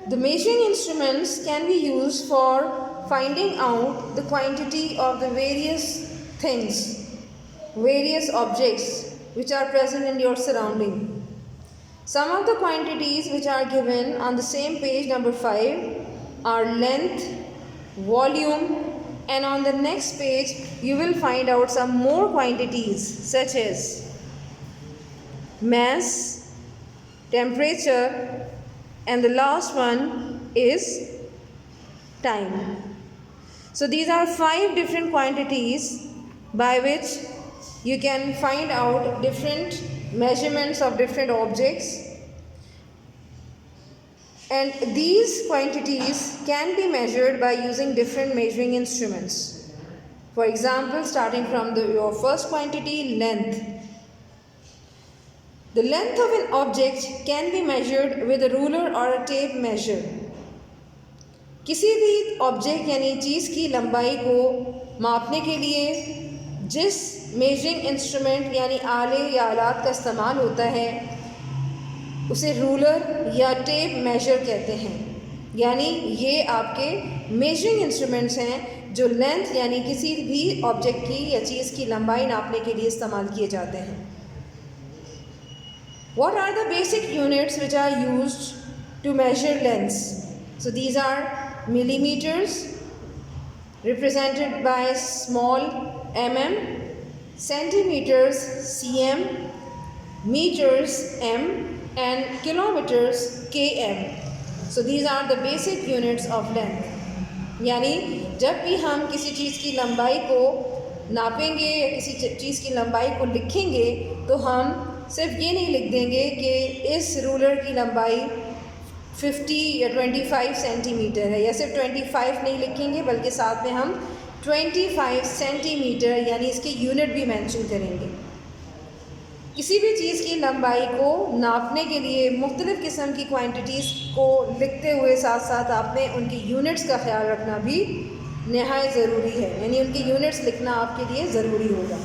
The measuring instruments can be used for finding out the quantity of the various things, various objects which are present in your surrounding. Some of the quantities which are given on the same page number 5 are length, volume, and on the next page you will find out some more quantities such as mass, temperature, and the last one is time. So these are 5 different quantities by which you can find out different measurements of different objects, and these quantities can be measured by using different measuring instruments. For example, starting from your first quantity, length. The length of an object can be measured with a ruler or a tape measure. किसी भी object यानी चीज़ की लंबाई को मापने के लिए जिस मेजरिंग इंस्ट्रूमेंट यानी आले या आलात का इस्तेमाल होता है उसे रूलर या टेप मेजर कहते हैं। यानी ये आपके मेजरिंग इंस्ट्रूमेंट्स हैं जो लेंथ यानी किसी भी ऑब्जेक्ट की या चीज़ की लंबाई नापने के लिए इस्तेमाल किए जाते हैं। What are the basic units which are used to measure lengths? So these are millimeters, represented by small mm, centimeters cm, meters m, and kilometers km. So these are the basic units of length. यानी जब भी हम किसी चीज़ की लंबाई को नापेंगे या किसी चीज़ की लंबाई को लिखेंगे तो हम सिर्फ ये नहीं लिख देंगे कि इस रूलर की लंबाई 50 या 25 सेंटीमीटर है, या सिर्फ 25 नहीं लिखेंगे बल्कि साथ में हम 25 सेंटीमीटर यानी इसके यूनिट भी मेंशन करेंगे। किसी भी चीज़ की लंबाई को नापने के लिए मुख्तलिफ़ किस्म की क्वांटिटीज़ को लिखते हुए साथ साथ आपने उनकी यूनिट्स का ख्याल रखना भी नहायत ज़रूरी है, यानी उनकी यूनिट्स लिखना आपके लिए ज़रूरी होगा।